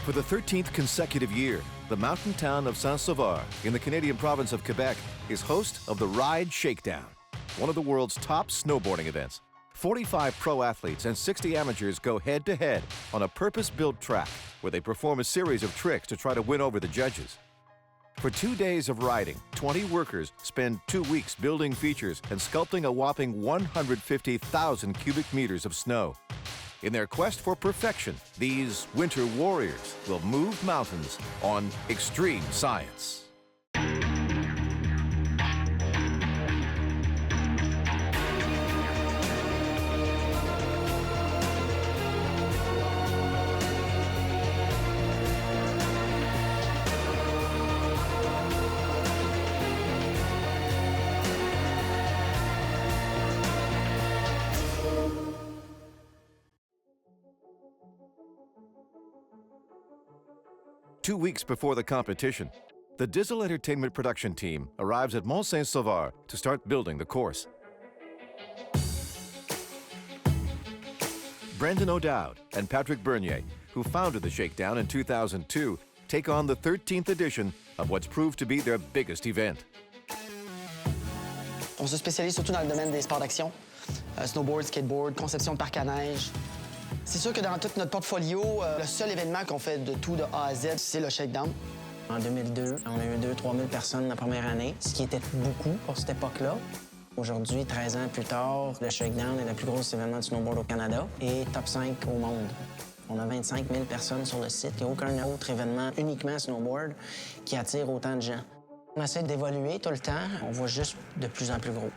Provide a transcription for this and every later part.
For the 13th consecutive year, the mountain town of Saint-Sauveur in the Canadian province of Quebec is host of the Ride Shakedown, one of the world's top snowboarding events. 45 pro athletes and 60 amateurs go head-to-head on a purpose-built track where they perform a series of tricks to try to win over the judges. For 2 days of riding, 20 workers spend 2 weeks building features and sculpting a whopping 150,000 cubic meters of snow. In their quest for perfection, these winter warriors will move mountains on extreme science. 2 weeks before the competition, the Dizzle Entertainment production team arrives at Mont Saint-Sauveur to start building the course. Brendan O'Dowd and Patrick Bernier, who founded the Shakedown in 2002, take on the 13th edition of what's proved to be their biggest event. On se spécialise surtout dans le domaine des sports d'action, snowboard, skateboard, conception de parc à neige. C'est sûr que dans tout notre portfolio, le seul événement qu'on fait de tout de A à Z, c'est le Shakedown. En 2002, on a eu 2 000 à 3 000 personnes la première année, ce qui était beaucoup pour cette époque-là. Aujourd'hui, 13 ans plus tard, le Shakedown est le plus gros événement de snowboard au Canada et top 5 au monde. On a 25 000 personnes sur le site. Il n'y a aucun autre événement uniquement snowboard qui attire autant de gens. On essaie d'évoluer tout le temps. On voit juste de plus en plus gros.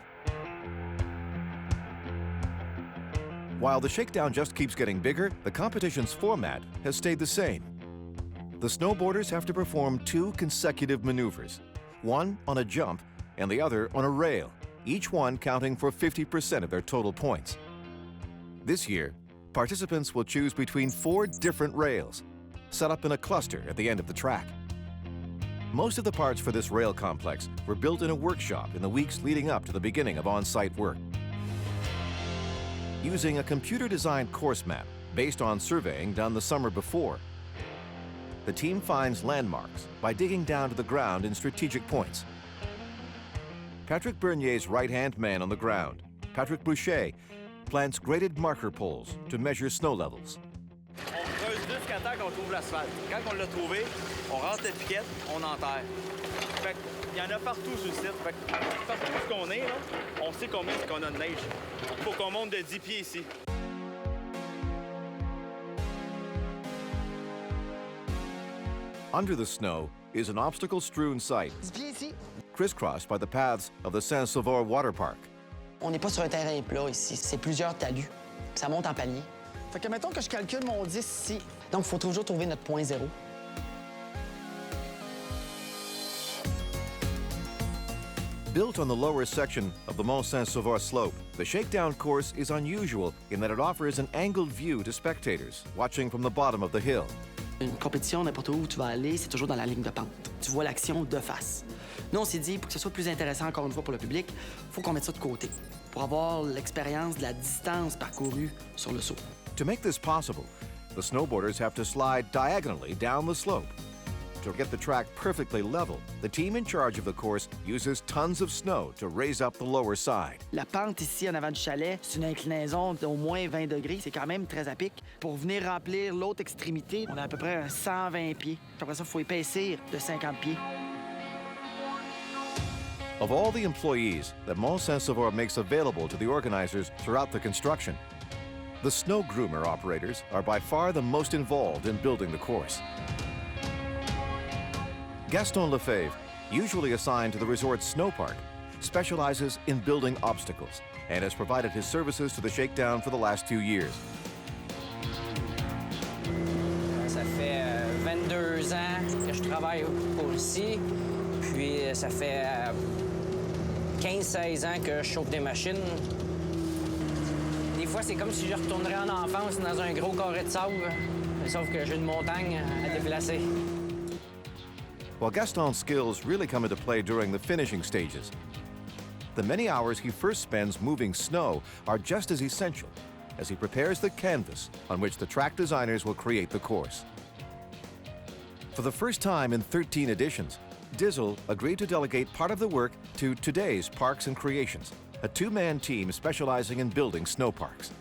While the Shakedown just keeps getting bigger, the competition's format has stayed the same. The snowboarders have to perform 2 consecutive maneuvers, one on a jump and the other on a rail, each one counting for 50% of their total points. This year, participants will choose between 4 different rails, set up in a cluster at the end of the track. Most of the parts for this rail complex were built in a workshop in the weeks leading up to the beginning of on-site work. Using a computer-designed course map based on surveying done the summer before, the team finds landmarks by digging down to the ground in strategic points. Patrick Bernier's right-hand man on the ground, Patrick Boucher, plants graded marker poles to measure snow levels. On creuse jusqu'à temps qu'on trouve l'asphalte. Quand on l'a trouvé, on rentre la piquette, on enterre. Fait qu'il y en a partout sur le site. Fait que partout où on est, là, on sait combien c'est qu'on a de neige. Il faut qu'on monte de 10 pieds ici. Under the snow is an obstacle-strewn site, 10 pieds ici. crisscrossed by the paths of the Saint-Sauveur Water Park. On n'est pas sur un terrain plat ici, c'est plusieurs talus. Ça monte en palier. Fait que mettons que je calcule mon 10 ici. Donc, il faut toujours trouver notre point zéro. Built on the lower section of the Mont Saint-Sauveur slope, the Shakedown course is unusual in that it offers an angled view to spectators watching from the bottom of the hill. Une compétition, n'importe où tu vas aller, c'est toujours dans la ligne de pente. Tu vois l'action de face. Nous, on s'est dit, pour que ce soit plus intéressant encore une fois pour le public, il faut qu'on mette ça de côté, pour avoir l'expérience de la distance parcourue sur le saut. To make this possible, the snowboarders have to slide diagonally down the slope. To get the track perfectly level, the team in charge of the course uses tons of snow to raise up the lower side. La pente ici en avant du chalet, c'est une inclinaison d'au moins 20 degrés. C'est quand même très à pic. Pour venir remplir l'autre extrémité, on a à peu près 120 pieds. Après ça, il faut épaissir de 50 pieds. Of all the employees that Mont Saint-Sauveur makes available to the organizers throughout the construction, the snow groomer operators are by far the most involved in building the course. Gaston Lefebvre, usually assigned to the resort's snow park, specializes in building obstacles and has provided his services to the Shakedown for the last 2 years. Ça fait 22 ans que je travaille pour ici, puis ça fait 15-16 ans que je chauffe des machines. Des fois, c'est comme si je retournerais en enfance dans un gros carré de sable, sauf que j'ai une montagne à déplacer. While Gaston's skills really come into play during the finishing stages, the many hours he first spends moving snow are just as essential as he prepares the canvas on which the track designers will create the course. For the first time in 13 editions, Dizzle agreed to delegate part of the work to Today's Parks and Creations, a two-man team specializing in building snow parks.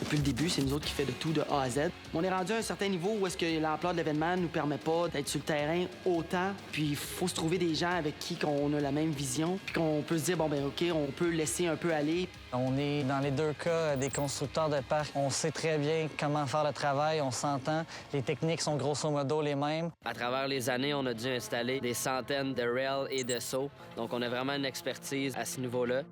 Depuis le début, c'est nous autres qui fait de tout de A à Z. On est rendu à un certain niveau où est-ce que l'ampleur de l'événement ne nous permet pas d'être sur le terrain autant. Puis il faut se trouver des gens avec qui on a la même vision, puis qu'on peut se dire, bon, ben OK, on peut laisser un peu aller. On est dans les deux cas des constructeurs de parcs. On sait très bien comment faire le travail, on s'entend. Les techniques sont grosso modo les mêmes. À travers les années, on a dû installer des centaines de rails et de sauts. Donc on a vraiment une expertise à ce niveau-là.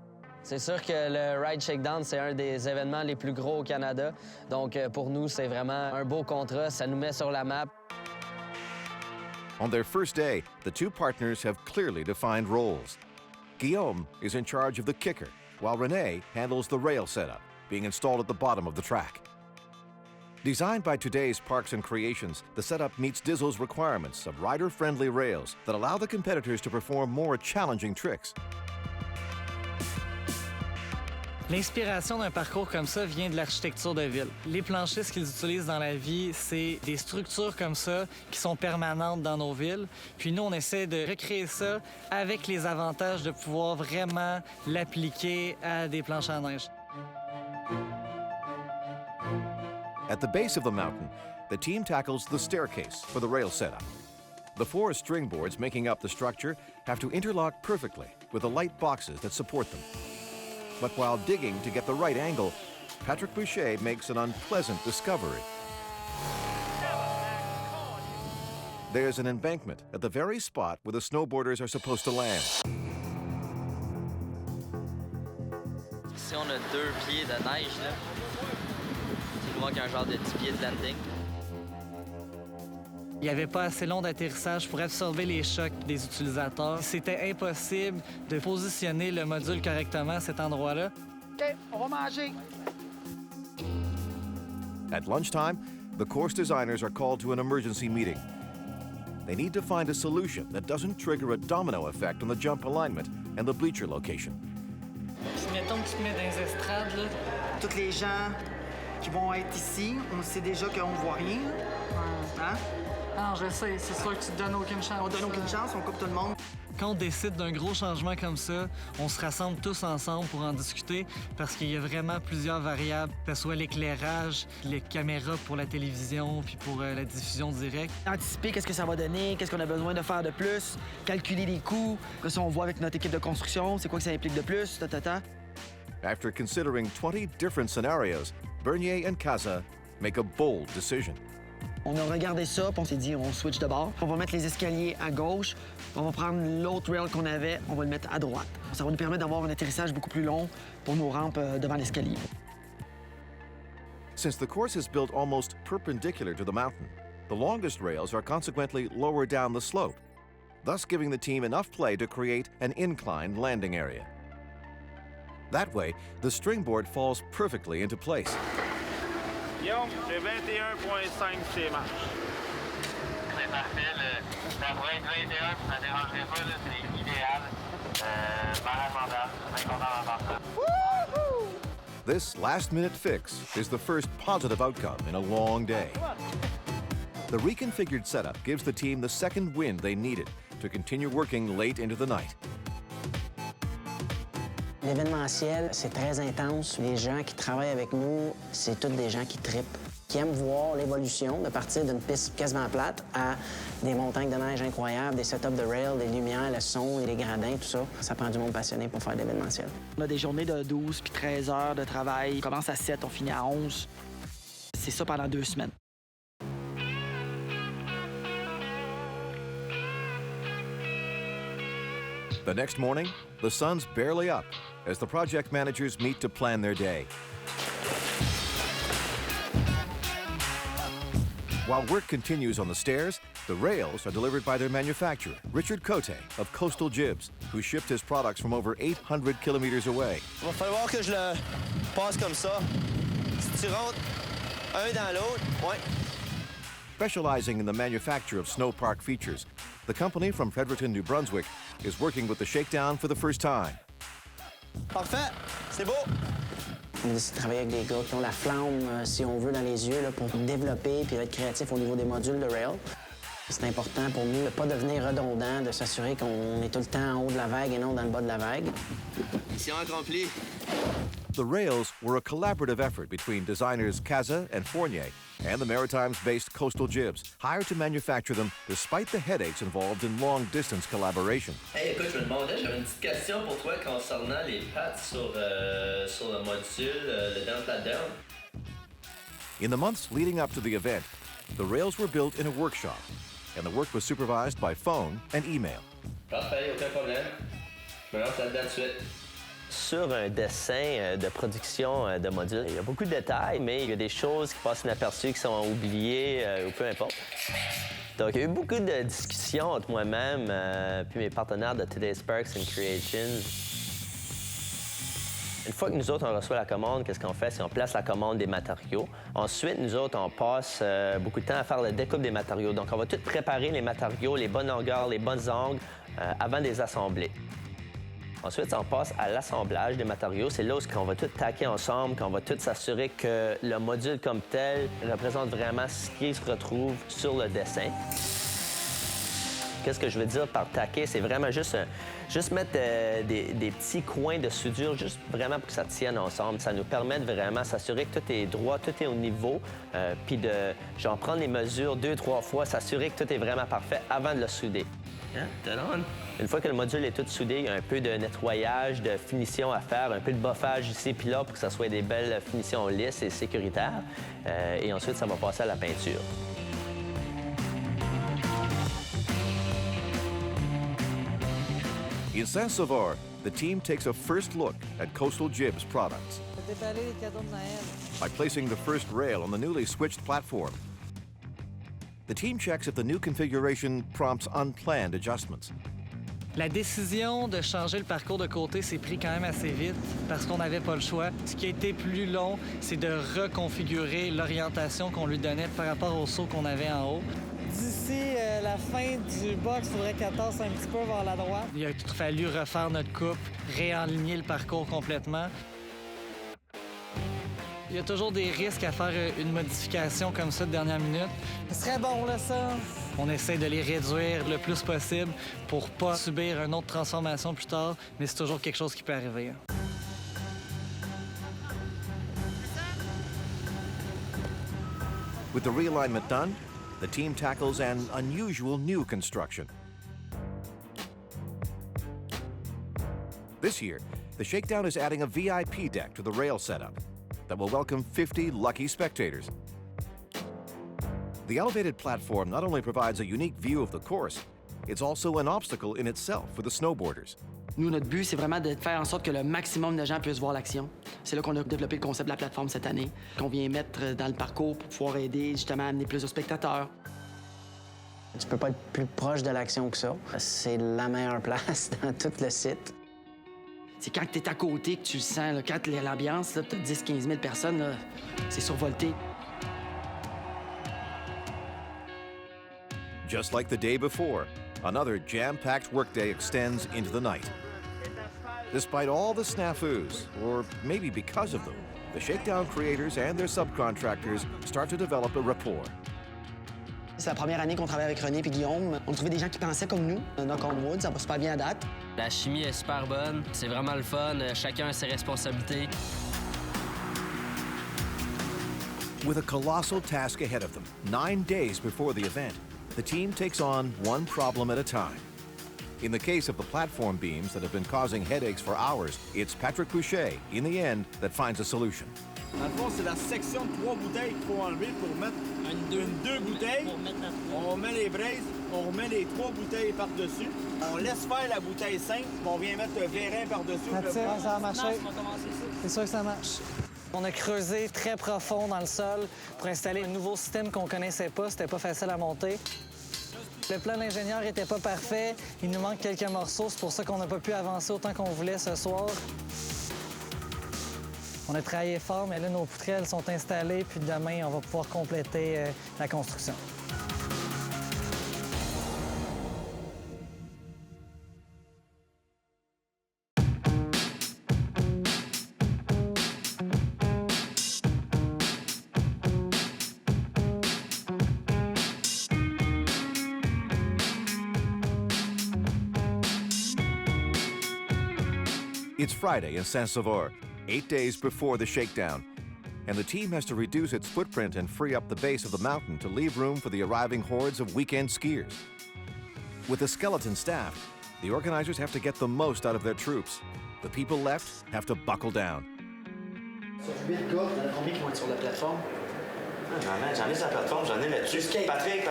C'est sûr que le Ride Shakedown, c'est un des événements les plus gros au Canada. Donc, pour nous, c'est vraiment un beau contrat. Ça nous met sur la map. On their first day, the two partners have clearly defined roles. Guillaume is in charge of the kicker, while René handles the rail setup, being installed at the bottom of the track. Designed by Today's Parks and Creations, the setup meets Dizzle's requirements of rider-friendly rails that allow the competitors to perform more challenging tricks. L'inspiration d'un parcours comme ça vient de l'architecture de ville. Les planchistes qu'ils utilisent dans la vie, c'est des structures comme ça qui sont permanentes dans nos villes. Puis nous, on essaie de recréer ça avec les avantages de pouvoir vraiment l'appliquer à des planches à neige. At the base of the mountain, the team tackles the staircase for the rail setup. The 4 string boards making up the structure have to interlock perfectly with the light boxes that support them. But while digging to get the right angle, Patrick Boucher makes an unpleasant discovery. There's an embankment at the very spot where the snowboarders are supposed to land. Ici, on a 2 pieds de neige, là. Tu vois qu'il y a un genre de 10 pieds de landing. Il n'y avait pas assez long d'atterrissage pour absorber les chocs des utilisateurs. C'était impossible de positionner le module correctement à cet endroit-là. OK, on va manger. At lunchtime, the course designers are called to an emergency meeting. They need to find a solution that doesn't trigger a domino effect on the jump alignment and the bleacher location. Si mettons que tu te mets dans les estrades, là. Tous les gens qui vont être ici, on sait déjà qu'on ne voit rien. Hein? Non, je sais, c'est sûr que tu te donnes aucune chance. On donne aucune chance, on coupe tout le monde. Quand on décide d'un gros changement comme ça, on se rassemble tous ensemble pour en discuter parce qu'il y a vraiment plusieurs variables, que ce soit l'éclairage, les caméras pour la télévision puis pour la diffusion directe. Anticiper qu'est-ce que ça va donner, qu'est-ce qu'on a besoin de faire de plus, calculer les coûts, que ça on voit avec notre équipe de construction, c'est quoi que ça implique de plus, After considering 20 different scenarios, Bernier and Casa make a bold decision. On a regardé ça, puis on s'est dit, on switch de bord. On va mettre les escaliers à gauche, on va prendre l'autre rail qu'on avait, on va le mettre à droite. Ça va nous permettre d'avoir un atterrissage beaucoup plus long pour nos rampes devant l'escalier. Since the course is built almost perpendicular to the mountain, the longest rails are consequently lower down the slope, thus giving the team enough play to create an inclined landing area. That way, the string board falls perfectly into place. Guillaume, j'ai 21,5 ces marches. C'est parfait. La voie 21, ça ne dérangerait pas, c'est idéal. Malade mental, bien content d'en faire ça. This last-minute fix is the first positive outcome in a long day. The reconfigured setup gives the team the second wind they needed to continue working late into the night. L'événementiel, c'est très intense. Les gens qui travaillent avec nous, c'est tous des gens qui trippent, qui aiment voir l'évolution de partir d'une piste quasiment plate à des montagnes de neige incroyables, des setups de rail, des lumières, le son, les gradins, tout ça. Ça prend du monde passionné pour faire de l'événementiel. On a des journées de 12 puis 13 heures de travail. On commence à 7, on finit à 11. C'est ça pendant 2 semaines. The next morning, the sun's barely up as the project managers meet to plan their day. While work continues on the stairs, the rails are delivered by their manufacturer, Richard Cote of Coastal Jibs, who shipped his products from over 800 kilometers away. Il va falloir que je le passe comme ça. Si tu rentres un dans l'autre, ouais. Specializing in the manufacture of snow park features, the company from Fredericton, New Brunswick, is working with the Shakedown for the first time. Parfait, c'est beau. On décide de travailler avec des gars qui ont la flamme, si on veut, dans les yeux là, pour développer et être créatif au niveau des modules de rail. C'est important pour nous de ne pas devenir redondant, de s'assurer qu'on est tout le temps en haut de la vague et non dans le bas de la vague. Mission accomplie. The rails were a collaborative effort between designers Kaza and Fournier and the Maritimes-based Coastal Jibs, hired to manufacture them despite the headaches involved in long-distance collaboration. Hey, écoute, je me demandais, j'avais une petite question pour toi concernant les pattes sur le module, le down flat down. In the months leading up to the event, the rails were built in a workshop, and the work was supervised by phone and email. Parfait, aucun problème. Je me lance là-dedans tout de suite. Sur un dessin de production de modules, il y a beaucoup de détails, mais il y a des choses qui passent inaperçues, qui sont oubliées ou peu importe. Donc, il y a eu beaucoup de discussions entre moi-même puis mes partenaires de Today's Perks and Creations. Une fois que nous autres, on reçoit la commande, qu'est-ce qu'on fait? C'est qu'on place la commande des matériaux. Ensuite, nous autres, on passe beaucoup de temps à faire la découpe des matériaux. Donc, on va tout préparer les matériaux, les bonnes longueurs, les bonnes angles avant de les assembler. Ensuite, on passe à l'assemblage des matériaux. C'est là où on va tout taquer ensemble, qu'on va tout s'assurer que le module comme tel représente vraiment ce qui se retrouve sur le dessin. Qu'est-ce que je veux dire par taquer? C'est vraiment juste mettre des petits coins de soudure, juste vraiment pour que ça tienne ensemble. Ça nous permet de vraiment s'assurer que tout est droit, tout est au niveau, puis de genre prendre les mesures 2-3 fois, s'assurer que tout est vraiment parfait avant de le souder. Une fois que le module est tout soudé, il y a un peu de nettoyage, de finition à faire, un peu de boffage ici puis là pour que ça soit des belles finitions lisses et sécuritaires. Et ensuite, ça va passer à la peinture. In Saint-Sauveur, the team takes a first look at Coastal Jibs products. Déballer les cadeaux de Noël. By placing the first rail on the newly switched platform, the team checks if the new configuration prompts unplanned adjustments. La décision de changer le parcours de côté s'est pris quand même assez vite parce qu'on n'avait pas le choix. Ce qui a été plus long, c'est de reconfigurer l'orientation qu'on lui donnait par rapport au saut qu'on avait en haut. D'ici la fin du box, il faudrait qu'elle tasse un petit peu vers la droite. Il a fallu refaire notre coupe, réaligner le parcours complètement. Il y a toujours des risques à faire une modification comme ça de dernière minute. Ce serait bon, là, ça. On essaie de les réduire le plus possible pour pas subir une autre transformation plus tard, mais c'est toujours quelque chose qui peut arriver. With the realignment done, the team tackles an unusual new construction. This year, the Shakedown is adding a VIP deck to the rail setup that will welcome 50 lucky spectators. The elevated platform not only provides a unique view of the course, it's also an obstacle in itself for the snowboarders. Nous, notre but, c'est vraiment de faire en sorte que le maximum de gens puissent voir l'action. C'est là qu'on a développé le concept de la plateforme cette année, qu'on vient mettre dans le parcours pour pouvoir aider justement à amener plus de spectateurs. Tu peux pas être plus proche de l'action que ça. C'est la meilleure place dans tout le site. C'est quand tu es à côté que tu le sens. Là, quand l'ambiance, tu as 10-15 000 personnes, là, c'est survolté. Just like the day before, another jam-packed workday extends into the night. Despite all the snafus, or maybe because of them, the Shakedown creators and their subcontractors start to develop a rapport. C'est la première année qu'on travaille avec René et Guillaume. On trouvait des gens qui pensaient comme nous. Knock on wood, ça va super bien à date. La chimie est super bonne, c'est vraiment le fun, chacun a ses responsabilités. With a colossal task ahead of them, 9 days before the event, the team takes on one problem at a time. In the case of the platform beams that have been causing headaches for hours, it's Patrick Boucher, in the end, that finds a solution. Dans le fond, c'est la section de 3 bouteilles qu'il faut enlever pour mettre deux bouteilles. On met les braises, on remet les 3 bouteilles par-dessus. On laisse faire la bouteille simple, puis on vient mettre le vérin par-dessus. Ça va marcher. C'est sûr que ça marche. On a creusé très profond dans le sol pour installer un nouveau système qu'on connaissait pas. C'était pas facile à monter. Le plan d'ingénieur était pas parfait. Il nous manque quelques morceaux. C'est pour ça qu'on n'a pas pu avancer autant qu'on voulait ce soir. On a travaillé fort, mais là, nos poutrelles sont installées, puis demain, on va pouvoir compléter la construction. It's Friday in Saint-Sauveur, 8 days before the shakedown, and the team has to reduce its footprint and free up the base of the mountain to leave room for the arriving hordes of weekend skiers. With a skeleton staff, the organizers have to get the most out of their troops. The people left have to buckle down. Sur 8 gars, il y en a combien qui vont être sur la plateforme? J'en ai sur la plateforme, j'en ai là-dessus. Patrick,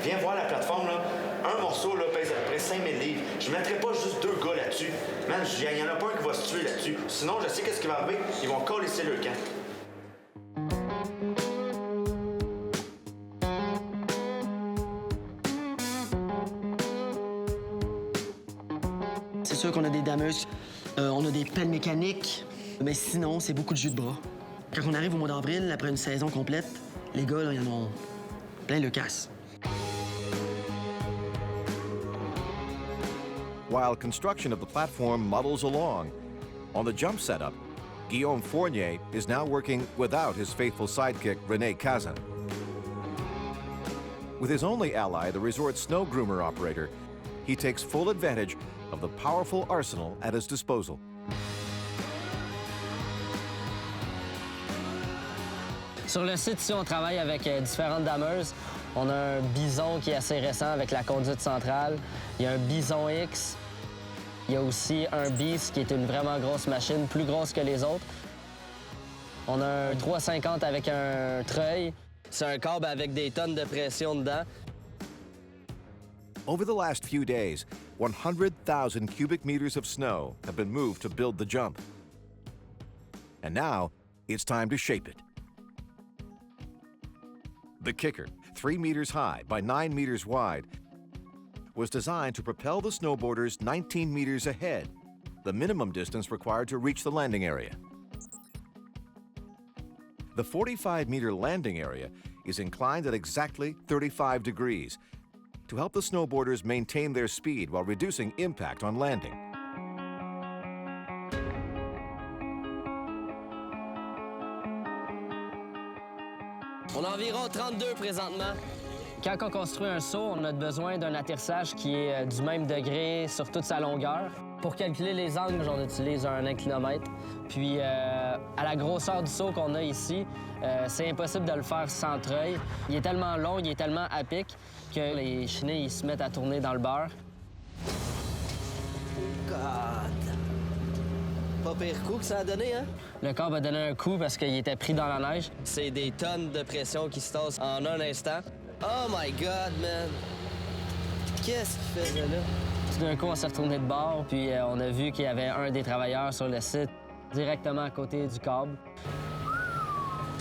viens voir la plateforme, là. Un morceau, là, pèse à peu près 5000 livres. Je ne mettrai pas juste 2 gars là-dessus. Man, il y en a pas un qui va se tuer là-dessus. Sinon, je sais qu'est-ce qui va arriver. Ils vont coller le camp. C'est sûr qu'on a des dameuses, on a des pelles mécaniques, mais sinon, c'est beaucoup de jus de bras. Quand on arrive au mois d'avril, après une saison complète, les gars, là, ils en ont plein le casse. While construction of the platform muddles along, on the jump setup, Guillaume Fournier is now working without his faithful sidekick, René Cazin. With his only ally, the resort's snow groomer operator, he takes full advantage of the powerful arsenal at his disposal. Sur le site ici, on travaille avec différentes dameuses. On a un bison qui est assez récent avec la conduite centrale. Il y a un bison X. Il y a aussi un Beast qui est une vraiment grosse machine, plus grosse que les autres. On a un 350 avec un treuil. C'est un câble avec des tonnes de pression dedans. Over the last few days, 100,000 cubic meters of snow have been moved to build the jump. And now, it's time to shape it. The kicker, 3 meters high by 9 meters wide, was designed to propel the snowboarders 19 meters ahead, the minimum distance required to reach the landing area. The 45-meter landing area is inclined at exactly 35 degrees to help the snowboarders maintain their speed while reducing impact on landing. On a environ 32 présentement. Quand on construit un saut, on a besoin d'un atterrissage qui est du même degré sur toute sa longueur. Pour calculer les angles, on utilise un inclinomètre. Puis, à la grosseur du saut qu'on a ici, c'est impossible de le faire sans treuil. Il est tellement long, il est tellement à pic que les chenilles ils se mettent à tourner dans le beurre. God! Pas pire coup que ça a donné, hein? Le corps a donné un coup parce qu'il était pris dans la neige. C'est des tonnes de pression qui se tassent en un instant. Oh my God, man! Qu'est-ce qu'il faisait là? Tout d'un coup, on s'est retourné de bord, puis on a vu qu'il y avait un des travailleurs sur le site, directement à côté du câble.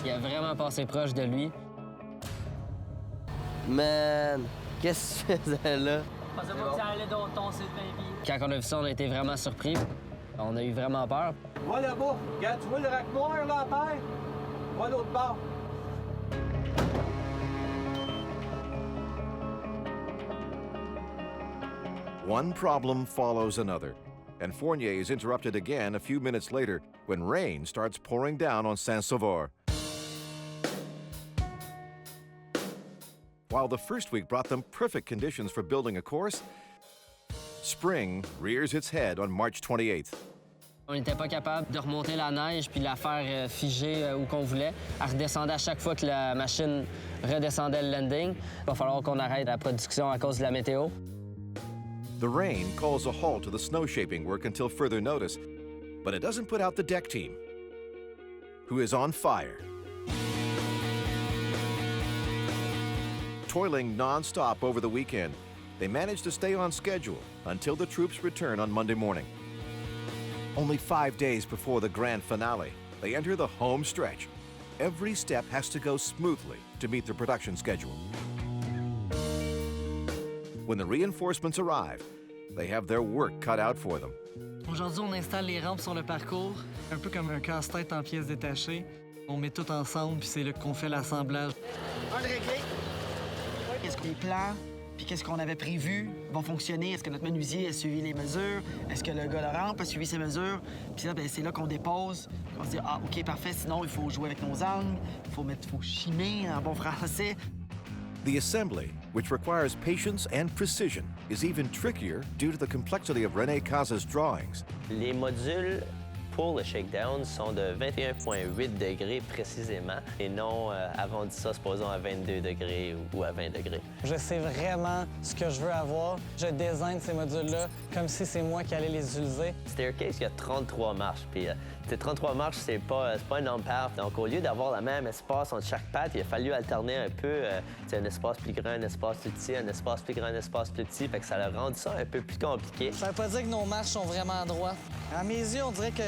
Il a vraiment passé proche de lui. Man! Qu'est-ce que tu faisais là? Quand on a vu ça, on a été vraiment surpris. On a eu vraiment peur. Va là-bas. Regarde, tu vois le rack noir là à terre? Va l'autre bord. One problem follows another, and Fournier is interrupted again a few minutes later when rain starts pouring down on Saint-Sauveur. While the first week brought them perfect conditions for building a course, spring rears its head on March 28th. On n'était pas capable de remonter la neige puis de la faire figer où qu'on voulait. Elle redescendait à chaque fois que la machine redescendait le landing. Il va falloir qu'on arrête la production à cause de la météo. The rain calls a halt to the snow shaping work until further notice, but it doesn't put out the deck team, who is on fire. Toiling non-stop over the weekend, they managed to stay on schedule until the troops return on Monday morning. Only 5 days before the grand finale, they enter the home stretch. Every step has to go smoothly to meet their production schedule. When the reinforcements arrive, they have their work cut out for them. Aujourd'hui, on installe les rampes sur le parcours, un peu comme un casse-tête en pièces détachées. On met tout ensemble, puis c'est là qu'on fait l'assemblage. Un de réglé. Qu'est-ce que les plans, puis qu'est-ce qu'on avait prévu vont fonctionner? Est-ce que notre menuisier a suivi les mesures? Est-ce que le gars de rampe a suivi ses mesures? Puis là, ben, c'est là qu'on dépose. On se dit, ah, OK, parfait, sinon, il faut jouer avec nos angles, il faut chimer en bon français. The assembly, which requires patience and precision, is even trickier due to the complexity of René Caza's drawings. Les modules pour le shakedown sont de 21,8 degrés précisément et non arrondi ça, supposons, à 22 degrés ou à 20 degrés. Je sais vraiment ce que je veux avoir. Je design ces modules-là comme si c'est moi qui allais les utiliser. Staircase, il y a 33 marches. Puis, 33 marches, c'est pas un nombre pair. Donc, au lieu d'avoir le même espace entre chaque patte, il a fallu alterner un peu un espace plus grand, un espace plus petit, un espace plus grand, un espace plus petit. Fait que ça a rendu ça un peu plus compliqué. Ça veut pas dire que nos marches sont vraiment droites. À mes yeux, on dirait que...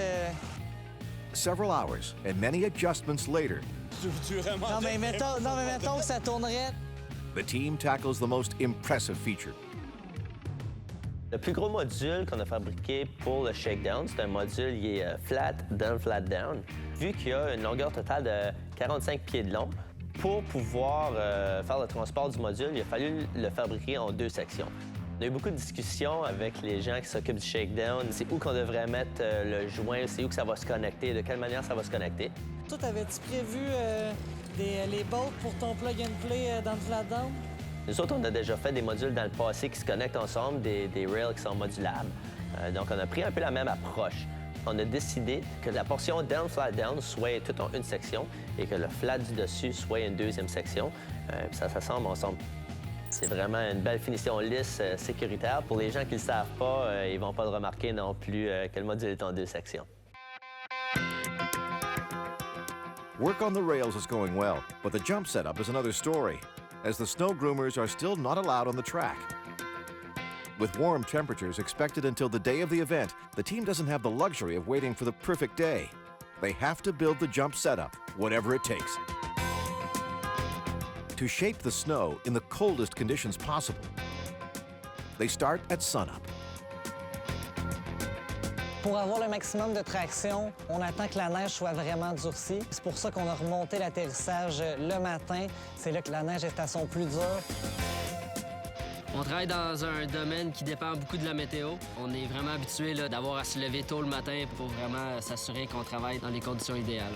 Several hours and many adjustments later, Non, mais mettons que ça tournerait. the team tackles the most impressive feature. Le plus gros module qu'on a fabriqué pour le shakedown, c'est un module qui est flat down. Vu qu'il y a une longueur totale de 45 pieds de long, pour pouvoir faire le transport du module, il a fallu le fabriquer en 2 sections. On a eu beaucoup de discussions avec les gens qui s'occupent du shakedown. C'est où qu'on devrait mettre le joint, c'est où que ça va se connecter, de quelle manière ça va se connecter. Toi, t'avais-tu prévu les bolts pour ton plug and play dans le flat-down? Nous autres, on a déjà fait des modules dans le passé qui se connectent ensemble, des rails qui sont modulables. Donc, on a pris un peu la même approche. On a décidé que la portion down-flat down soit toute en une section et que le flat du dessus soit une deuxième section. Puis ça s'assemble ensemble. C'est vraiment une belle finition lisse, sécuritaire. Pour les gens qui ne le savent pas, ils vont pas le remarquer non plus que le module est en 2 sections. Work on the rails is going well, but the jump setup is another story, as the snow groomers are still not allowed on the track. With warm temperatures expected until the day of the event, the team doesn't have the luxury of waiting for the perfect day. They have to build the jump setup, whatever it takes. To shape the snow in the coldest conditions possible, they start at sunup. Pour avoir le maximum de traction, on attend que la neige soit vraiment durcie. C'est pour ça qu'on a remonté l'atterrissage le matin. C'est là que la neige est à son plus dur. On travaille dans un domaine qui dépend beaucoup de la météo. On est vraiment habitué d'avoir à se lever tôt le matin pour vraiment s'assurer qu'on travaille dans les conditions idéales.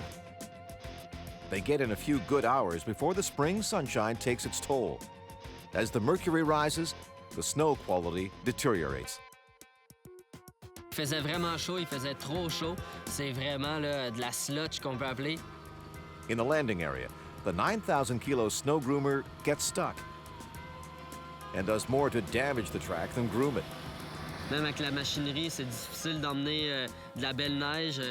They get in a few good hours before the spring sunshine takes its toll. As the mercury rises, the snow quality deteriorates. Il faisait vraiment chaud, il faisait trop chaud. C'est vraiment de la sludge qu'on peut appeler. In the landing area, the 9,000-kilo snow groomer gets stuck and does more to damage the track than groom it. Même avec la machinerie, c'est difficile d'emmener de la belle neige.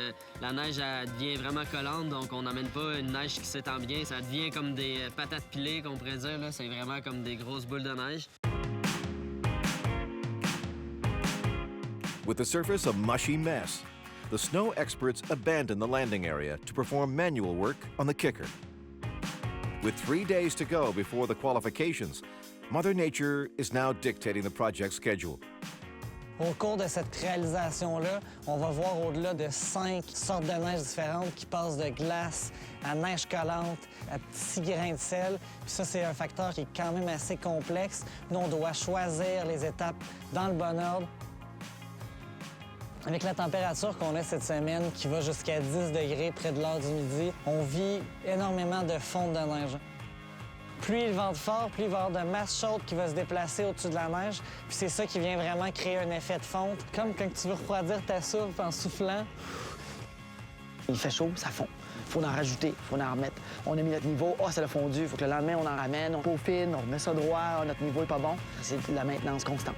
La neige, elle devient vraiment collante, donc on n'emmène pas une neige qui s'étend bien. Ça devient comme des patates pilées, qu'on pourrait dire. C'est vraiment comme des grosses boules de neige. With the surface a mushy mess, the snow experts abandon the landing area to perform manual work on the kicker. With 3 days to go before the qualifications, Mother Nature is now dictating the project schedule. Au cours de cette réalisation-là, on va voir au-delà de 5 sortes de neige différentes qui passent de glace à neige collante, à petits grains de sel. Puis ça, c'est un facteur qui est quand même assez complexe. Nous, on doit choisir les étapes dans le bon ordre. Avec la température qu'on a cette semaine, qui va jusqu'à 10 degrés près de l'heure du midi, on vit énormément de fonte de neige. Plus il vente fort, plus il va y avoir de masse chaude qui va se déplacer au-dessus de la neige. Puis c'est ça qui vient vraiment créer un effet de fonte. Comme quand tu veux refroidir ta soupe en soufflant. Il fait chaud, ça fond. Il faut en rajouter, il faut en remettre. On a mis notre niveau, ça a fondu, il faut que le lendemain, on en ramène, on peaufine, on remet ça droit, notre niveau est pas bon. C'est de la maintenance constante.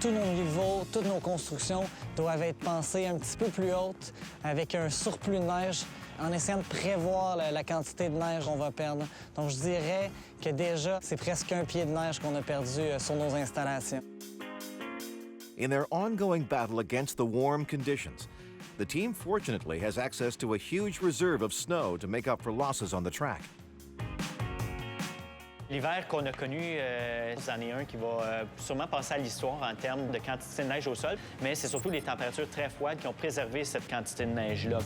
Tous nos niveaux, toutes nos constructions doivent être pensées un petit peu plus hautes, avec un surplus de neige, en essayant de prévoir la quantité de neige qu'on va perdre. Donc, je dirais que déjà, c'est presque 1 pied de neige qu'on a perdu sur nos installations. In their ongoing battle against the warm conditions, the team fortunately has access to a huge reserve of snow to make up for losses on the track. L'hiver qu'on a connu, c'en est un qui va sûrement passer à l'histoire en termes de quantité de neige au sol, mais c'est surtout les températures très froides qui ont préservé cette quantité de neige-là.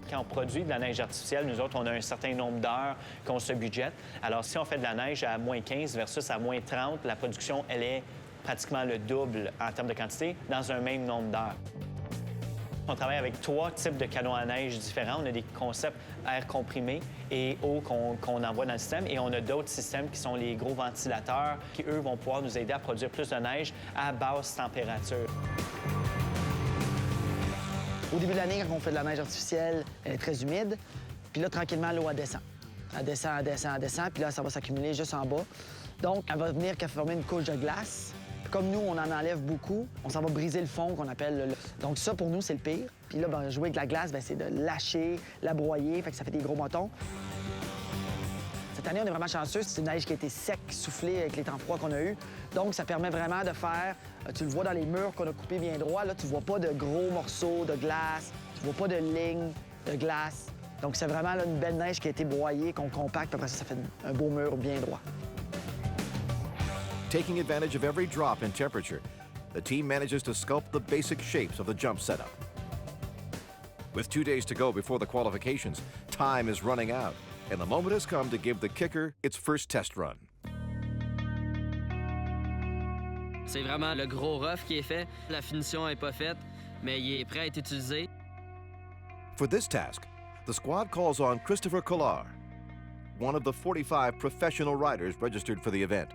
Quand on produit de la neige artificielle, nous autres, on a un certain nombre d'heures qu'on se budgète. Alors, si on fait de la neige à moins 15 versus à moins 30, la production, elle est pratiquement le double en termes de quantité dans un même nombre d'heures. On travaille avec 3 types de canons à neige différents. On a des concepts air comprimé et eau qu'on envoie dans le système. Et on a d'autres systèmes qui sont les gros ventilateurs qui, eux, vont pouvoir nous aider à produire plus de neige à basse température. Au début de l'année, quand on fait de la neige artificielle, elle est très humide. Puis là, tranquillement, l'eau, elle descend. Elle descend, elle descend, elle descend. Puis là, ça va s'accumuler juste en bas. Donc, elle va venir former une couche de glace. Puis comme nous, on en enlève beaucoup, on s'en va briser le fond qu'on appelle le... Donc ça, pour nous, c'est le pire. Puis là, ben, jouer avec la glace, ben, c'est de lâcher, la broyer, fait que ça fait des gros motons. Cette année, on est vraiment chanceux. C'est une neige qui a été sec, soufflée avec les temps froids qu'on a eus. Donc, ça permet vraiment de faire... Tu le vois dans les murs qu'on a coupés bien droit, là, tu vois pas de gros morceaux de glace, tu vois pas de lignes de glace. Donc, c'est vraiment là, une belle neige qui a été broyée, qu'on compacte, puis après ça fait un beau mur bien droit. Taking advantage of every drop in temperature, the team manages to sculpt the basic shapes of the jump setup. With 2 days to go before the qualifications, time is running out, and the moment has come to give the kicker its first test run. C'est vraiment le gros rough qui est fait. La finition n'est pas faite, mais il est prêt à être utilisé. For this task, the squad calls on Christopher Kolar, one of the 45 professional riders registered for the event.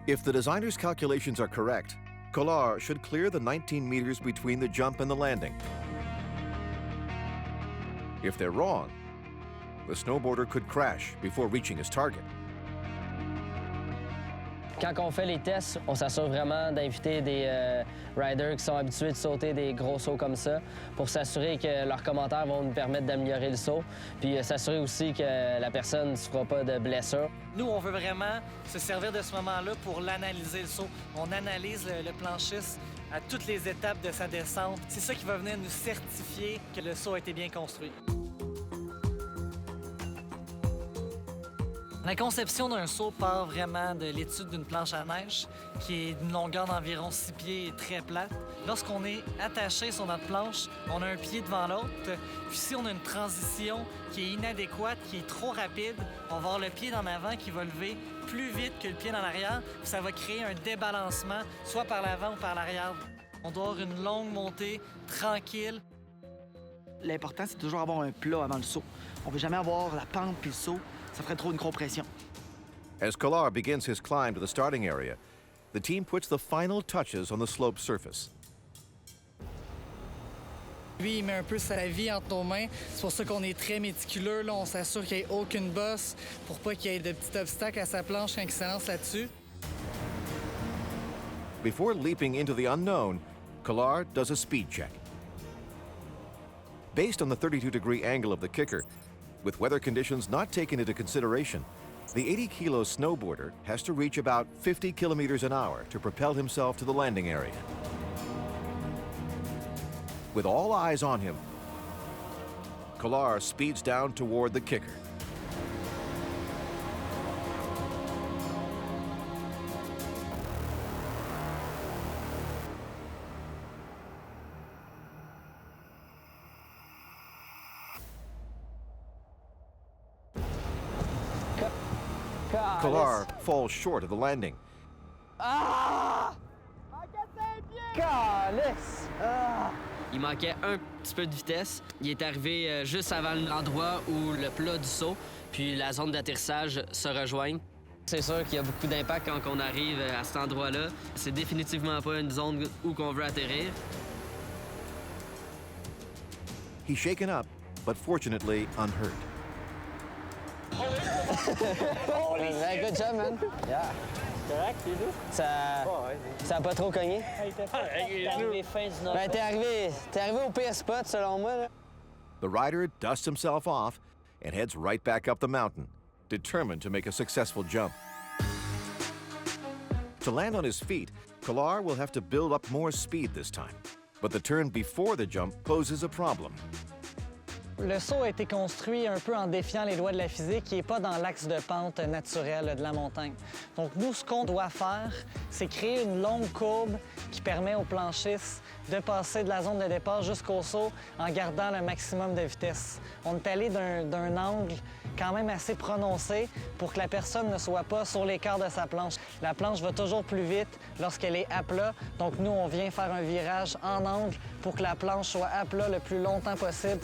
If the designer's calculations are correct, Kolar should clear the 19 meters between the jump and the landing. If they're wrong, the snowboarder could crash before reaching his target. Quand on fait les tests, on s'assure vraiment d'inviter des riders qui sont habitués de sauter des gros sauts comme ça pour s'assurer que leurs commentaires vont nous permettre d'améliorer le saut, puis s'assurer aussi que la personne ne se fera pas de blessure. Nous, on veut vraiment se servir de ce moment-là pour l'analyser, le saut. On analyse le planchiste à toutes les étapes de sa descente. C'est ça qui va venir nous certifier que le saut a été bien construit. La conception d'un saut part vraiment de l'étude d'une planche à neige qui est d'une longueur d'environ 6 pieds et très plate. Lorsqu'on est attaché sur notre planche, on a un pied devant l'autre. Puis si on a une transition qui est inadéquate, qui est trop rapide, on va avoir le pied en avant qui va lever plus vite que le pied en arrière. Puis ça va créer un débalancement, soit par l'avant ou par l'arrière. On doit avoir une longue montée, tranquille. L'important, c'est toujours avoir un plat avant le saut. On ne veut jamais avoir la pente puis le saut. Ça ferait trop une compression. As Kolar begins his climb to the starting area, the team puts the final touches on the slope surface. Lui, il met un peu sa vie entre nos mains. C'est pour ça qu'on est très méticuleux. Là, on s'assure qu'il n'y ait aucune bosse pour pas qu'il y ait de petits obstacles à sa planche quand il se lance là-dessus. Before leaping into the unknown, Kolar does a speed check. Based on the 32-degree angle of the kicker, with weather conditions not taken into consideration, the 80-kilo snowboarder has to reach about 50 kilometers an hour to propel himself to the landing area. With all eyes on him, Kolar speeds down toward the kicker. Kolar falls short of the landing. Il manquait un petit peu de vitesse. Il est arrivé juste avant l'endroit où le plat du saut puis la zone d'atterrissage se rejoignent. C'est sûr qu'il y a beaucoup d'impact quand on arrive à cet endroit-là. C'est définitivement pas une zone où on veut atterrir. He's shaken up, but fortunately unhurt. Good job, man. Yeah. Correct, les deux? Ça a pas trop cogné? Ben, t'es arrivé au pire spot, selon moi. Là. The rider dusts himself off and heads right back up the mountain, determined to make a successful jump. To land on his feet, Kolar will have to build up more speed this time. But the turn before the jump poses a problem. Le saut a été construit un peu en défiant les lois de la physique qui n'est pas dans l'axe de pente naturel de la montagne. Donc nous, ce qu'on doit faire, c'est créer une longue courbe qui permet aux planchistes de passer de la zone de départ jusqu'au saut en gardant le maximum de vitesse. On est allé d'un angle quand même assez prononcée pour que la personne ne soit pas sur l'écart de sa planche. La planche va toujours plus vite lorsqu'elle est à plat. Donc nous, on vient faire un virage en angle pour que la planche soit à plat le plus longtemps possible.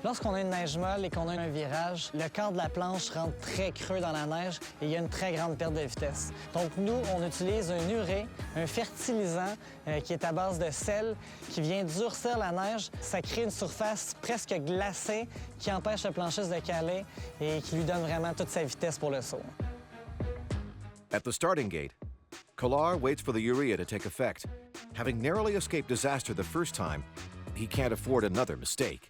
Lorsqu'on a une neige molle et qu'on a un virage, le quart de la planche rentre très creux dans la neige et il y a une très grande perte de vitesse. Donc nous, on utilise un urée, un fertilisant qui est à base de sel, qui vient durcir la neige. Ça crée une surface presque glacée qui empêche le planchiste de caler et qui lui donne vraiment toute sa vitesse pour le saut. At the starting gate, Kolar waits for the urea to take effect. Having narrowly escaped disaster the first time, he can't afford another mistake.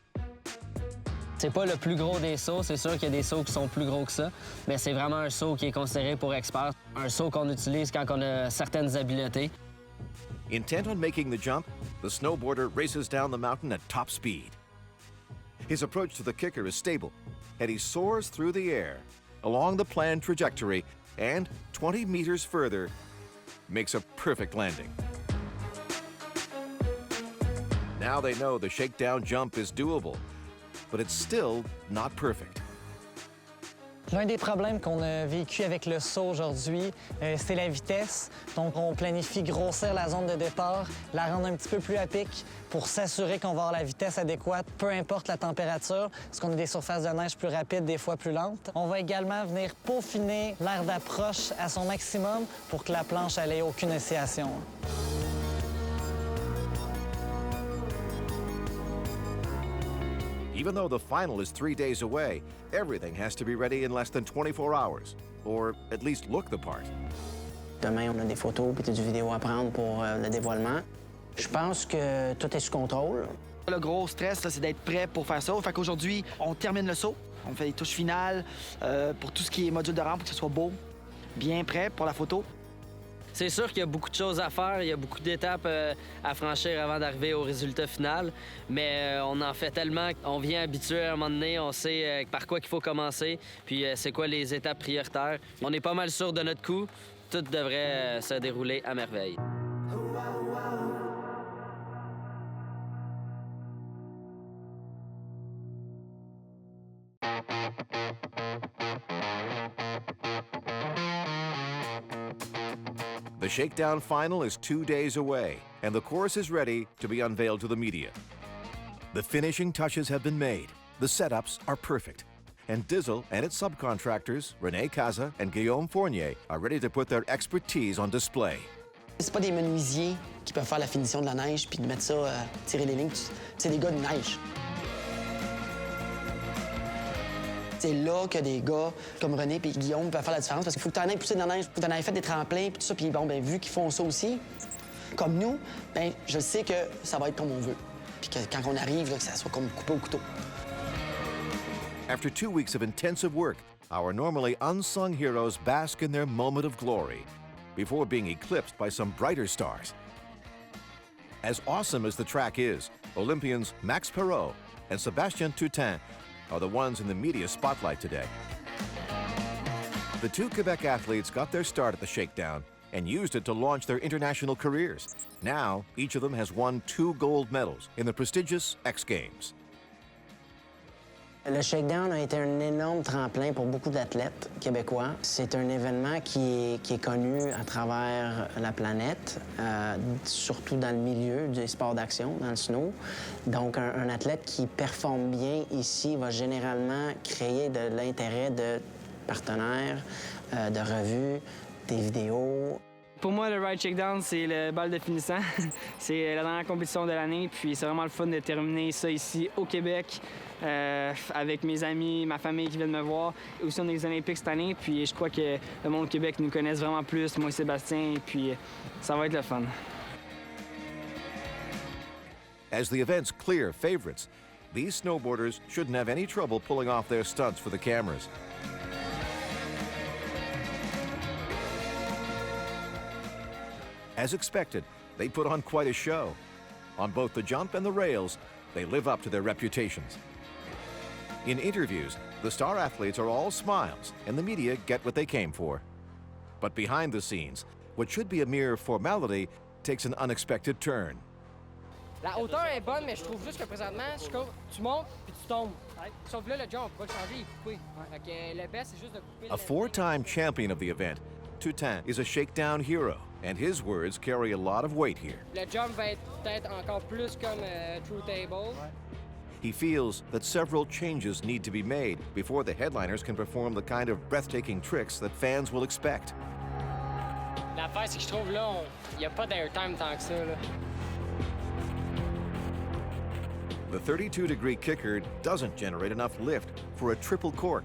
C'est pas le plus gros des sauts, c'est sûr qu'il y a des sauts qui sont plus gros que ça, mais c'est vraiment un saut qui est considéré pour expert, un saut qu'on utilise quand on a certaines habiletés. Intent on making the jump, the snowboarder races down the mountain at top speed. His approach to the kicker is stable, and he soars through the air, along the planned trajectory, and 20 meters further, makes a perfect landing. Now they know the shakedown jump is doable, but it's still not perfect. L'un des problèmes qu'on a vécu avec le saut aujourd'hui, c'est la vitesse. Donc, on planifie grossir la zone de départ, la rendre un petit peu plus à pic pour s'assurer qu'on va avoir la vitesse adéquate, peu importe la température, parce qu'on a des surfaces de neige plus rapides, des fois plus lentes. On va également venir peaufiner l'aire d'approche à son maximum pour que la planche n'ait aucune oscillation. Even though the final is 3 days away, everything has to be ready in less than 24 hours, or at least look the part. Demain, on a des photos et du vidéo à prendre pour le dévoilement. Je pense que tout est sous contrôle. Le gros stress, c'est d'être prêt pour faire ça. Fait qu'aujourd'hui, on termine le saut. On fait les touches finales pour tout ce qui est module de rampe, pour que ce soit beau, bien prêt pour la photo. C'est sûr qu'il y a beaucoup de choses à faire, il y a beaucoup d'étapes à franchir avant d'arriver au résultat final, mais on en fait tellement qu'on vient habitué à un moment donné, on sait par quoi qu'il faut commencer, puis c'est quoi les étapes prioritaires. On est pas mal sûr de notre coup, tout devrait se dérouler à merveille. The Shakedown final is 2 days away, and the course is ready to be unveiled to the media. The finishing touches have been made. The setups are perfect. And Dizzle and its subcontractors, René Caza and Guillaume Fournier, are ready to put their expertise on display. C'est pas des menuisiers qui peuvent faire la finition de la neige puis de mettre ça, tirer les lignes. C'est des gars de neige. C'est là que des gars comme René et Guillaume peuvent faire la différence parce qu'il faut que tu en aies poussé dans la neige, faut que tu en aies fait des tremplins puis tout ça. Puis bon, ben vu qu'ils font ça aussi, comme nous, ben je sais que ça va être comme on veut. Puis que quand on arrive, là, que ça soit comme coupé au couteau. After 2 weeks of intensive work, our normally unsung heroes bask in their moment of glory before being eclipsed by some brighter stars. As awesome as the track is, Olympians Max Perrault and Sébastien Toutain are the ones in the media spotlight today. The two Quebec athletes got their start at the Shakedown and used it to launch their international careers. Now, each of them has won 2 gold medals in the prestigious X Games. Le Shakedown a été un énorme tremplin pour beaucoup d'athlètes québécois. C'est un événement qui est connu à travers la planète, surtout dans le milieu des sports d'action, dans le snow. Donc, un athlète qui performe bien ici va généralement créer de l'intérêt de partenaires, de revues, des vidéos. Pour moi, le Ride Shakedown, c'est le bal de finissant. C'est la dernière compétition de l'année, puis c'est vraiment le fun de terminer ça ici au Québec, avec mes amis, ma famille qui viennent me voir. Aussi, on est aux Olympiques cette année, puis je crois que le monde au Québec nous connaisse vraiment plus, moi et Sébastien, puis ça va être le fun. As the event's clear favorites, these snowboarders shouldn't have any trouble pulling off their stunts for the cameras. As expected, they put on quite a show. On both the jump and the rails, they live up to their reputations. In interviews, the star athletes are all smiles, and the media get what they came for. But behind the scenes, what should be a mere formality takes an unexpected turn. La hauteur est bonne, mais je trouve juste que présentement, tu montes puis tu tombes. Sauf là, le jump, on peut pas le changer, il est coupé. Fait que le best, c'est juste de couper. A four-time champion of the event, Toutain is a shakedown hero, and his words carry a lot of weight here. Le jump va être peut-être encore plus comme True Table. He feels that several changes need to be made before the headliners can perform the kind of breathtaking tricks that fans will expect. L'affaire, c'est que je trouve là, il n'y a pas d'airtime tant que ça. Là. The 32-degree kicker doesn't generate enough lift for a triple cork,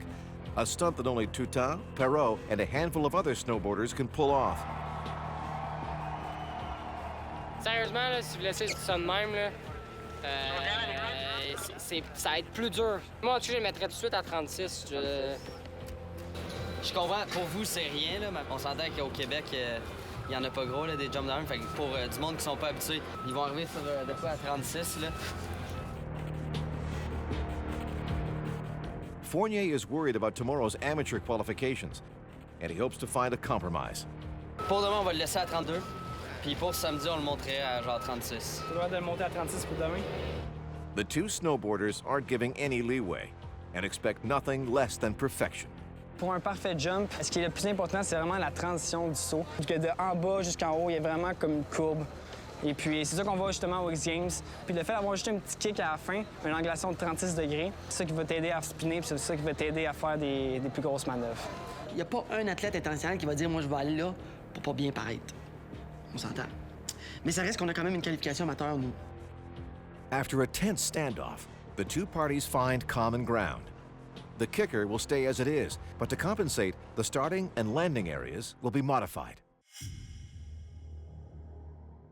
a stunt that only Toutain, Perrault, and a handful of other snowboarders can pull off. Sérieusement, là, si vous laissez ça de même, là, ça va être plus dur. Moi, en tout cas, je le mettrais tout de suite à 36. Je comprends, pour vous, c'est rien, là, mais on s'entend qu'au Québec, il y en a pas gros, là, des jump down. Fait que pour du monde qui sont pas habitués, ils vont arriver sur de quoi à 36, là. Fournier is worried about tomorrow's amateur qualifications, and he hopes to find a compromise. Pour demain, on va le laisser à 32. Puis pour samedi, on le montrerait à genre 36. Tu dois de le monter à 36 pour demain. The two snowboarders aren't giving any leeway and expect nothing less than perfection. Pour un parfait jump, ce qui est le plus important, c'est vraiment la transition du saut. Que de en bas jusqu'en haut, il y a vraiment comme une courbe. Et puis, c'est ça qu'on voit justement aux X-Games. Puis le fait d'avoir juste un petit kick à la fin, une angulation de 36 degrés, c'est ça qui va t'aider à spinner, puis c'est ça qui va t'aider à faire des plus grosses manœuvres. Il n'y a pas un athlète international qui va dire « Moi, je vais aller là pour pas bien paraître ». On s'entend. Mais ça reste qu'on a quand même une qualification amateur, nous. After a tense standoff, the two parties find common ground. The kicker will stay as it is, but to compensate, the starting and landing areas will be modified.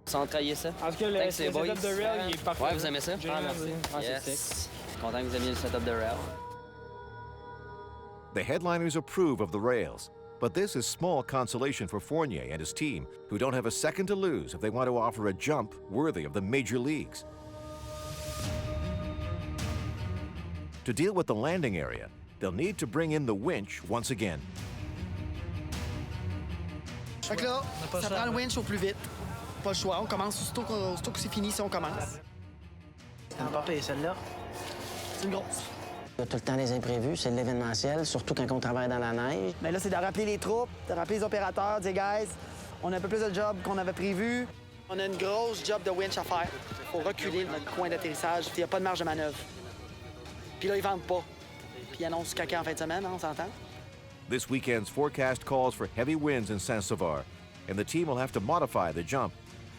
Sans trahir ça. En tout cas, le setup de rail, il est parfait. Ouais, vous aimez ça? Ah, merci. Ah, yes. c'est sick. Je suis content que vous aimiez le setup de rail. The headliners approve of the rails, but this is small consolation for Fournier and his team, who don't have a second to lose if they want to offer a jump worthy of the major leagues. To deal with the landing area, they'll need to bring in the winch once again. Fait que là, ça prend le winch au plus vite. Pas le choix, on commence aussitôt que c'est fini, si on commence. C'est pas pire, celle-là. C'est une grosse. Il y a tout le temps des imprévus, c'est de l'événementiel, surtout quand on travaille dans la neige. Mais là, c'est de rappeler les troupes, de rappeler les opérateurs, dire « Guys, on a un peu plus de job qu'on avait prévu. On a une grosse job de winch à faire. Il faut reculer notre coin d'atterrissage, il n'y a pas de marge de manœuvre. » Puis là, ils vendent pas. Puis ils annoncent caca en fin de semaine, hein, on s'entend? This weekend's forecast calls for heavy winds in Saint-Sauveur, and the team will have to modify the jump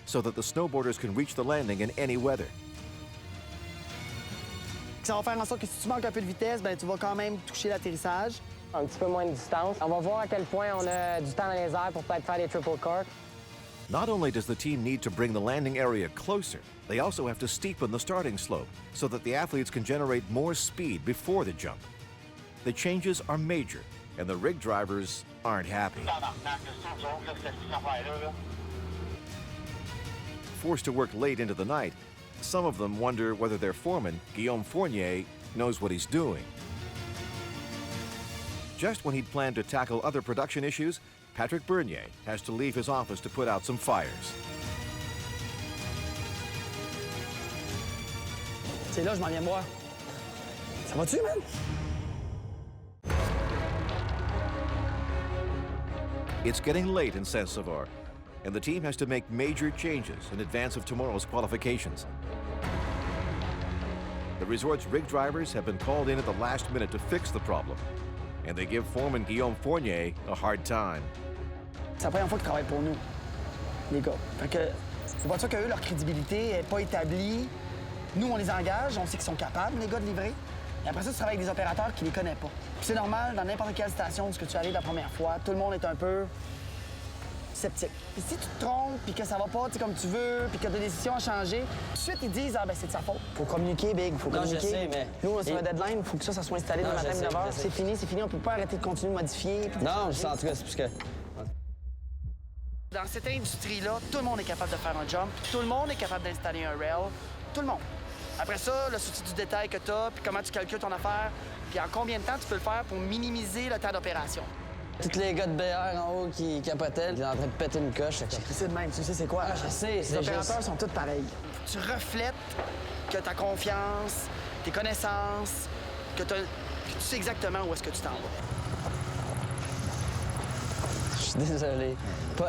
so that the snowboarders can reach the landing in any weather. Ça va faire en sorte que si tu manques un peu de vitesse, ben tu vas quand même toucher l'atterrissage. Un petit peu moins de distance. On va voir à quel point on a du temps dans les airs pour peut-être faire des triple corks. Not only does the team need to bring the landing area closer, they also have to steepen the starting slope so that the athletes can generate more speed before the jump. The changes are major, and the rig drivers aren't happy. Forced to work late into the night, some of them wonder whether their foreman, Guillaume Fournier, knows what he's doing. Just when he'd planned to tackle other production issues, Patrick Bernier has to leave his office to put out some fires. C'est là, je m'en viens me voir. Ça va-tu, man? It's getting late in Saint-Sauveur, and the team has to make major changes in advance of tomorrow's qualifications. The resort's rig drivers have been called in at the last minute to fix the problem, and they give foreman Guillaume Fournier a hard time. C'est la première fois qu'ils travaillent pour nous, les gars. Fait que, les voitures qu'eux, leur crédibilité n'est pas établie. Nous, on les engage, on sait qu'ils sont capables, les gars, de livrer. Et après ça, tu travailles avec des opérateurs qui les connaissent pas. Puis c'est normal, dans n'importe quelle station, où tu arrives la première fois, tout le monde est un peu sceptique. Puis si tu te trompes, puis que ça va pas comme tu veux, puis que tu as des décisions à changer, tout de suite, ils disent « Ah, ben c'est de sa faute. » Faut communiquer, Big, faut communiquer. Je sais, mais... Nous, on est sur un deadline, faut que ça soit installé dans le matin de 9h. C'est fini, on peut pas arrêter de continuer de modifier. Non, en tout cas, c'est parce que... Dans cette industrie-là, tout le monde est capable de faire un jump, tout le monde est capable d'installer un rail, tout le monde. Après ça, le souci du détail que tu as, puis comment tu calcules ton affaire, puis en combien de temps tu peux le faire pour minimiser le temps d'opération. Tous les gars de BR en haut qui capotaient, ils étaient en train de péter une coche. C'est de même, tu sais c'est quoi? Je sais, Les c'est opérateurs juste... sont tous pareils. Tu reflètes que ta confiance, tes connaissances, que tu sais exactement où est-ce que tu t'en vas. Je suis désolé.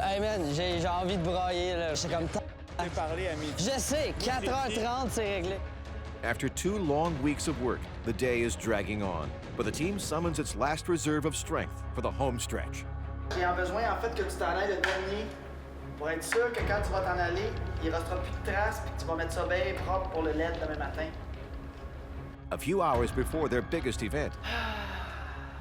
Hey man, j'ai envie de brailler, là. Je suis comme... J'ai parlé à midi. Je sais, 4h30, c'est réglé. After 2 long weeks of work, the day is dragging on, but the team summons its last reserve of strength for the home stretch. J'ai besoin, en fait, que tu t'en ailles le dernier pour être sûr que quand tu vas t'en aller, il ne restera plus de traces puis que tu vas mettre ça bien propre pour le LED demain matin. A few hours before their biggest event,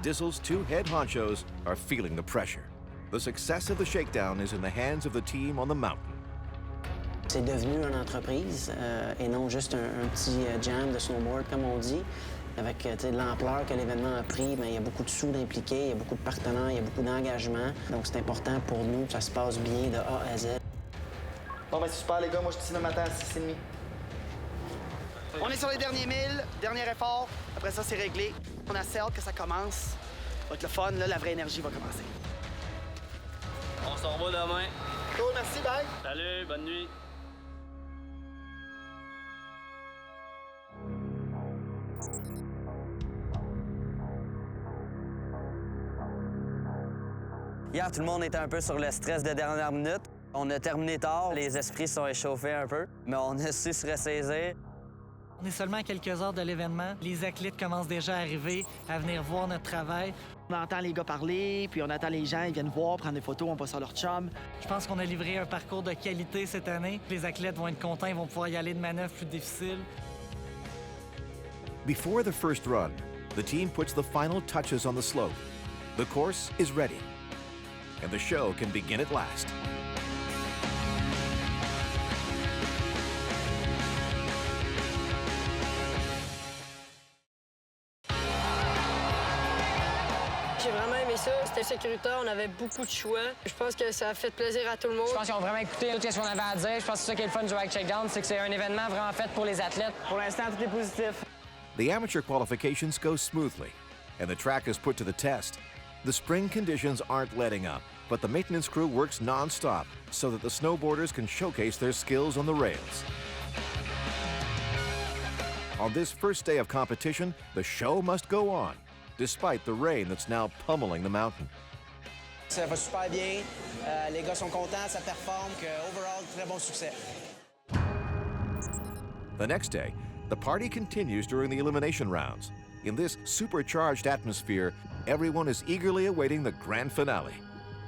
Diesel's 2 head honchos are feeling the pressure. The success of the shakedown is in the hands of the team on the mountain. C'est devenu une entreprise et non juste un petit jam de snowboard, comme on dit. Avec l'ampleur que l'événement a pris, il y a beaucoup de sous d'impliqués, il y a beaucoup de partenaires, il y a beaucoup d'engagement. Donc c'est important pour nous que ça se passe bien de A à Z. Bon, ben c'est super, les gars. Moi, je suis ici le matin à 6h30. On est sur les derniers 1000, dernier effort. Après ça, c'est réglé. On a assez hâte que ça commence. Ça va être le fun, là, la vraie énergie va commencer. On s'en revoit demain. Cool, merci, bye. Salut, bonne nuit. Hier, tout le monde était un peu sur le stress de dernière minute. On a terminé tard, les esprits sont échauffés un peu, mais on a su se ressaisir. On est seulement à quelques heures de l'événement. Les athlètes commencent déjà à arriver, à venir voir notre travail. On entend les gars parler, puis on attend les gens, ils viennent voir, prendre des photos, on passe sur leur chum. Je pense qu'on a livré un parcours de qualité cette année. Les athlètes vont être contents, ils vont pouvoir y aller de manœuvres plus difficiles. Before the first run, the team puts the final touches on the slope. The course is ready, and the show can begin at last. J'ai vraiment aimé ça. C'était sécuritaire, on avait beaucoup de choix. Je pense que ça a fait plaisir à tout le monde. Je pense qu'ils ont vraiment écouté tout ce qu'on avait à dire. Je pense que c'est ça qui est le fun du Ride Shakedown, c'est que c'est un événement vraiment fait pour les athlètes. Pour l'instant, tout est positif. The amateur qualifications go smoothly, and the track is put to the test. The spring conditions aren't letting up, but the maintenance crew works non-stop so that the snowboarders can showcase their skills on the rails. On this first day of competition, the show must go on, despite the rain that's now pummeling the mountain. Ça va super bien. Les gars sont contents, ça performe. Overall, très bon succès. The next day, the party continues during the elimination rounds. In this supercharged atmosphere, everyone is eagerly awaiting the grand finale.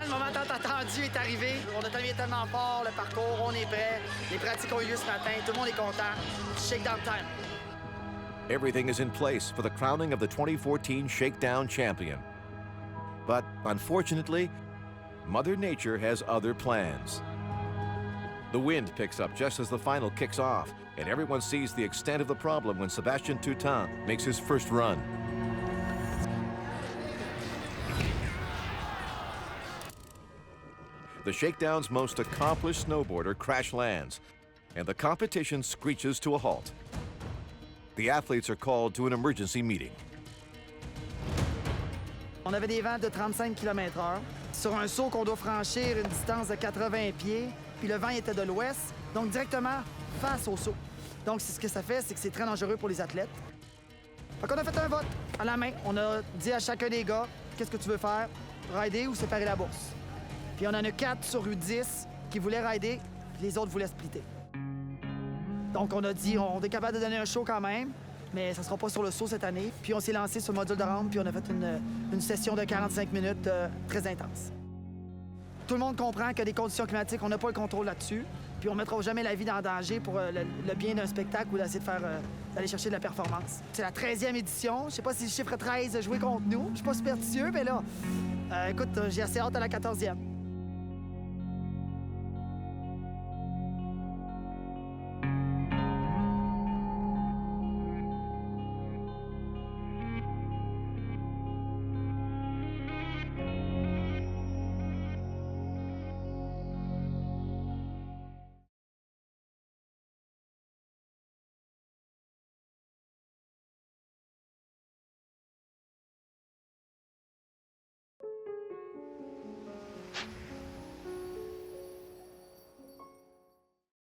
Le moment tant attendu est arrivé. On a terminé tellement fort, le parcours, on est prêt. Les pratiques ont eu lieu ce matin, tout le monde est content. Shakedown time. Everything is in place for the crowning of the 2014 Shakedown champion. But unfortunately, Mother Nature has other plans. The wind picks up just as the final kicks off, and everyone sees the extent of the problem when Sébastien Toutant makes his first run. The Shakedown's most accomplished snowboarder crash lands, and the competition screeches to a halt. The athletes are called to an emergency meeting. On avait des vents de 35 km/h. Sur un saut qu'on doit franchir une distance de 80 pieds, puis le vent était de l'ouest, donc directement face au saut. Donc, ce que ça fait, c'est que c'est très dangereux pour les athlètes. Donc, on a fait un vote à la main. On a dit à chacun des gars, qu'est-ce que tu veux faire? Rider ou séparer la bourse? Puis on en a 4 sur 10 qui voulaient rider, puis les autres voulaient splitter. Donc, on a dit, on est capable de donner un show quand même, mais ça sera pas sur le saut cette année. Puis on s'est lancé sur le module de rampe, puis on a fait une session de 45 minutes très intense. Tout le monde comprend que des conditions climatiques, on n'a pas le contrôle là-dessus. Puis on ne mettra jamais la vie en danger pour le bien d'un spectacle ou d'essayer de faire d'aller chercher de la performance. C'est la 13e édition. Je sais pas si le chiffre 13 joué contre nous. Je suis pas superstitieux, mais là, écoute, j'ai assez hâte à la 14e.